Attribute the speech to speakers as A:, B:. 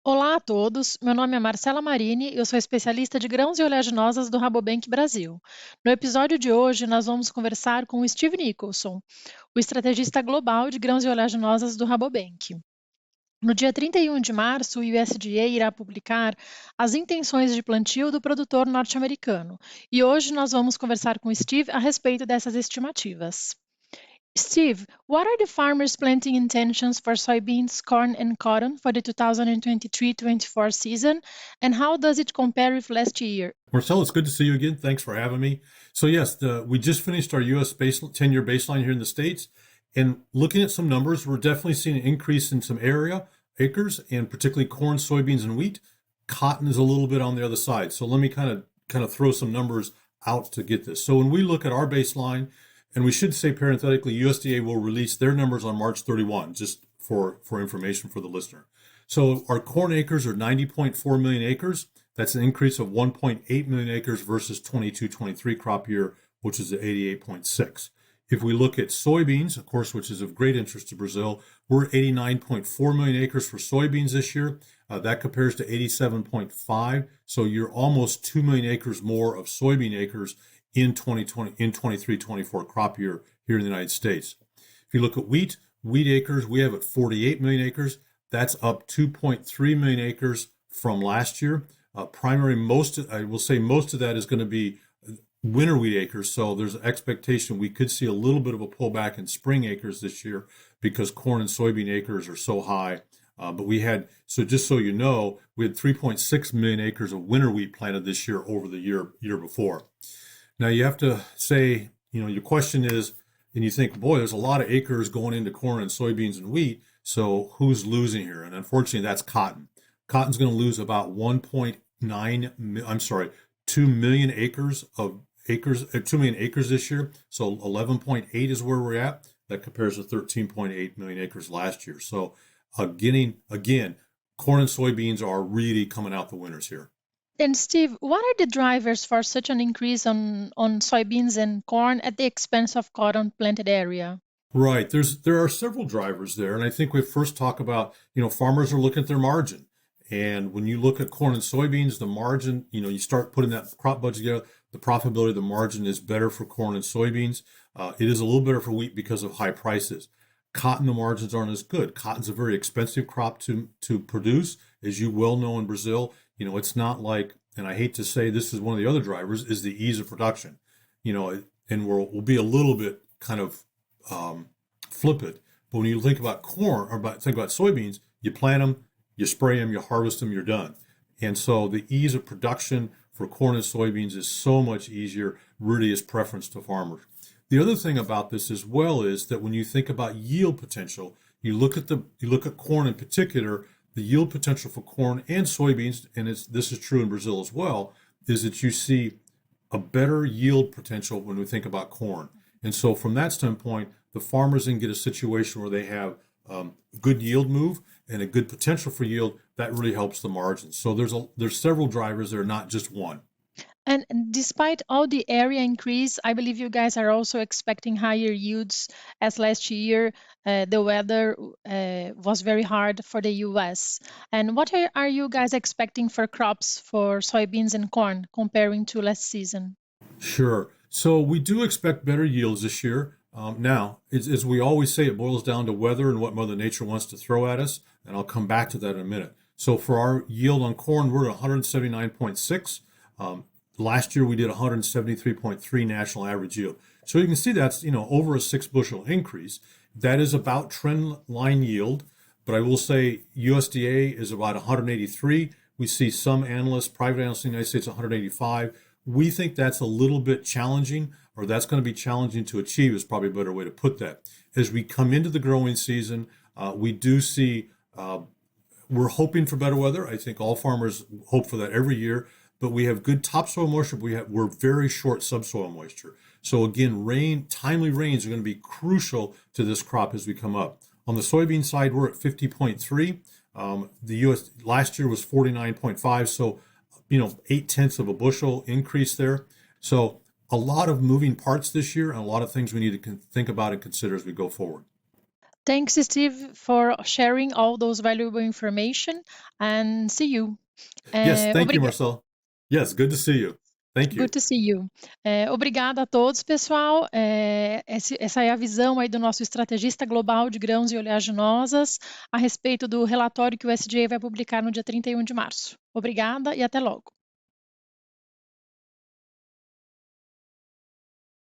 A: Olá a todos, meu nome é Marcela Marini, eu sou especialista de grãos e oleaginosas do Rabobank Brasil. No episódio de hoje, nós vamos conversar com o Steve Nicholson, o estrategista global de grãos e oleaginosas do Rabobank. No dia 31 de março, o USDA irá publicar as intenções de plantio do produtor norte-americano, e hoje nós vamos conversar com o Steve a respeito dessas estimativas. Steve, what are the farmers' planting intentions for soybeans, corn, and cotton for the 2023-24 season, and how does it compare with last year?
B: Marcel, it's good to see you again. Thanks for having me. So yes, we just finished our U.S. 10-year baseline here in the States. And looking at some numbers, we're definitely seeing an increase in some acres, and particularly corn, soybeans, and wheat. Cotton is a little bit on the other side. So let me kind of throw some numbers out to get this. So when we look at our baseline, and we should say parenthetically, USDA will release their numbers on March 31, just for information for the listener. So our corn acres are 90.4 million acres. That's an increase of 1.8 million acres versus 22-23 crop year, which is at 88.6. If we look at soybeans, of course, which is of great interest to Brazil, we're 89.4 million acres for soybeans this year. That compares to 87.5. So you're almost 2 million acres more of soybean acres in 2020, in 23-24 crop year here in the United States. If you look at wheat acres, we have at 48 million acres. That's up 2.3 million acres from last year. Most of that is going to be winter wheat acres. So there's an expectation we could see a little bit of a pullback in spring acres this year because corn and soybean acres are so high. So just so you know, we had 3.6 million acres of winter wheat planted this year over the year before. Now you have to say, your question is, and you think, boy, there's a lot of acres going into corn and soybeans and wheat. So who's losing here? And unfortunately, that's cotton. Cotton's going to lose about 2 million acres 2 million acres this year. So 11.8 is where we're at. That compares to 13.8 million acres last year. So again, corn and soybeans are really coming out the winners here.
A: And Steve, what are the drivers for such an increase on soybeans and corn at the expense of cotton planted area?
B: Right. There are several drivers there. And I think we first talk about, farmers are looking at their margin. And when you look at corn and soybeans, the margin, you start putting that crop budget together, the profitability of the margin is better for corn and soybeans. It is a little better for wheat because of high prices. Cotton, the margins aren't as good. Cotton's a very expensive crop to produce. As you well know in Brazil, it's not like, and I hate to say this is one of the other drivers, is the ease of production. And we'll be a little bit kind of flippant. But when you think about corn or think about soybeans, you plant them, you spray them, you harvest them, you're done. And so the ease of production for corn and soybeans is so much easier, really is preference to farmers. The other thing about this as well is that when you think about yield potential, you look at corn in particular, the yield potential for corn and soybeans, and this is true in Brazil as well, is that you see a better yield potential when we think about corn. And so from that standpoint, the farmers then get a situation where they have good yield move and a good potential for yield. That really helps the margins. So there's several drivers there, not just one.
A: And despite all the area increase, I believe you guys are also expecting higher yields as last year the weather was very hard for the US. And what are you guys expecting for crops for soybeans and corn comparing to last season?
B: Sure. So we do expect better yields this year. Now, as we always say, it boils down to weather and what Mother Nature wants to throw at us. And I'll come back to that in a minute. So for our yield on corn, we're at 179.6. Last year we did 173.3 national average yield. So you can see that's over a 6 bushel increase. That is about trend line yield, but I will say USDA is about 183. We see some analysts, private analysts in the United States, 185. We think that's a little bit challenging, or that's going to be challenging to achieve is probably a better way to put that. As we come into the growing season, we do see we're hoping for better weather. I think all farmers hope for that every year. But we have good topsoil moisture. We're very short subsoil moisture. So again, timely rains are going to be crucial to this crop as we come up. On the soybean side, we're at 50.3. The U.S. last year was 49.5. So 0.8 of a bushel increase there. So a lot of moving parts this year and a lot of things we need to think about and consider as we go forward.
A: Thanks, Steve, for sharing all those valuable information, and see you.
B: Yes, thank you, Marcel. Yes, good to see you. Thank you.
A: Good to see you. Obrigada a todos, pessoal. Essa é a visão aí do nosso estrategista global de grãos e oleaginosas a respeito do relatório que o SDA vai publicar no dia 31 de março. Obrigada e até logo.